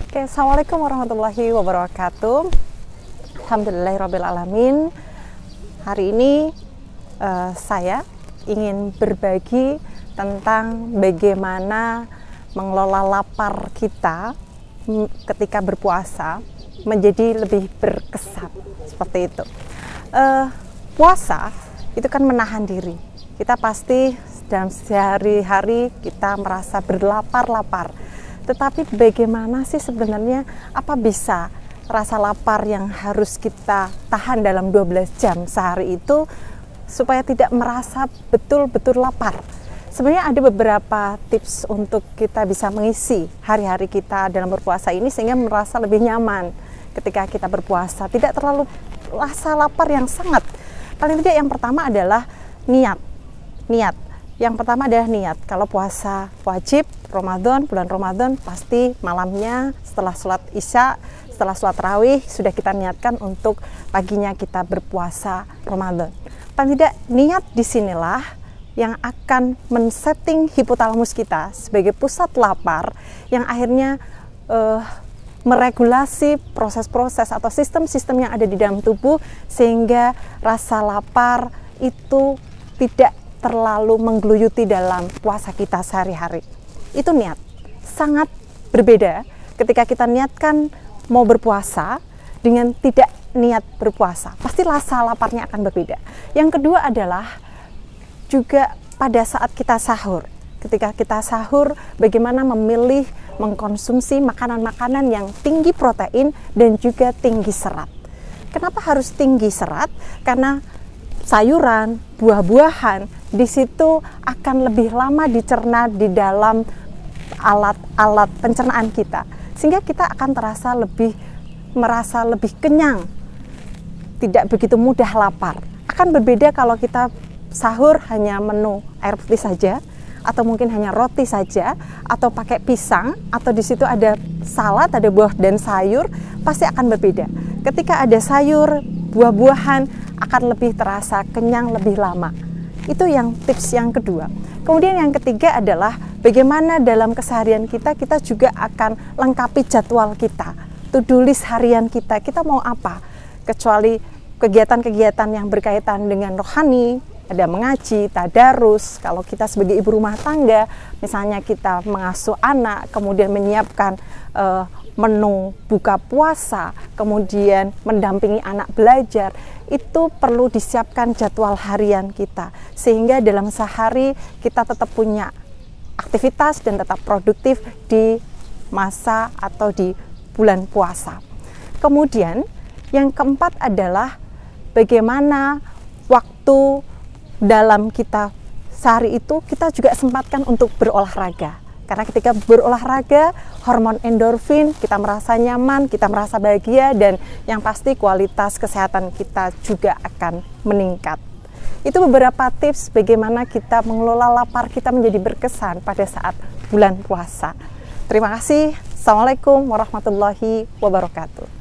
Oke, Assalamualaikum warahmatullahi wabarakatuh. Alhamdulillahirrabbilalamin. Hari ini saya ingin berbagi tentang bagaimana mengelola lapar kita ketika berpuasa menjadi lebih berkesan, seperti itu. Puasa itu kan menahan diri. Kita pasti dalam sehari-hari kita merasa berlapar-lapar. Tetapi bagaimana sih sebenarnya, apa bisa rasa lapar yang harus kita tahan dalam 12 jam sehari itu supaya tidak merasa betul-betul lapar? Sebenarnya ada beberapa tips untuk kita bisa mengisi hari-hari kita dalam berpuasa ini sehingga merasa lebih nyaman ketika kita berpuasa, tidak terlalu rasa lapar yang sangat. Paling tidak yang pertama adalah niat. Yang pertama adalah niat. Kalau puasa wajib Ramadan, bulan Ramadan, pasti malamnya setelah sholat isya, setelah sholat tarawih sudah kita niatkan untuk paginya kita berpuasa Ramadan. Paling tidak niat disinilah yang akan men-setting hipotalamus kita sebagai pusat lapar yang akhirnya meregulasi proses-proses atau sistem-sistem yang ada di dalam tubuh sehingga rasa lapar itu tidak terlalu menggeluti dalam puasa kita sehari-hari. Itu niat. Sangat berbeda ketika kita niatkan mau berpuasa dengan tidak niat berpuasa. Pasti rasa laparnya akan berbeda. Yang kedua adalah juga pada saat kita sahur. Ketika kita sahur, bagaimana memilih mengkonsumsi makanan-makanan yang tinggi protein dan juga tinggi serat. Kenapa harus tinggi serat? Karena sayuran, buah-buahan di situ akan lebih lama dicerna di dalam alat-alat pencernaan kita, sehingga kita akan merasa lebih kenyang, tidak begitu mudah lapar. Akan berbeda kalau kita sahur hanya menu air putih saja, atau mungkin hanya roti saja, atau pakai pisang, atau di situ ada salad, ada buah dan sayur, pasti akan berbeda. Ketika ada sayur, buah-buahan akan lebih terasa kenyang lebih lama. Itu yang tips yang kedua. Kemudian yang ketiga adalah bagaimana dalam keseharian kita juga akan lengkapi jadwal kita, to-do list harian kita mau apa. Kecuali kegiatan-kegiatan yang berkaitan dengan rohani, ada mengaji, tadarus. Kalau kita sebagai ibu rumah tangga, misalnya kita mengasuh anak, kemudian menyiapkan menu buka puasa, kemudian mendampingi anak belajar, itu perlu disiapkan jadwal harian kita, sehingga dalam sehari kita tetap punya aktivitas dan tetap produktif di masa atau di bulan puasa. Kemudian yang keempat adalah bagaimana waktu dalam kita sehari itu kita juga sempatkan untuk berolahraga. Karena ketika berolahraga, hormon endorfin, kita merasa nyaman, kita merasa bahagia, dan yang pasti kualitas kesehatan kita juga akan meningkat. Itu beberapa tips bagaimana kita mengelola lapar kita menjadi berkesan pada saat bulan puasa. Terima kasih. Assalamualaikum warahmatullahi wabarakatuh.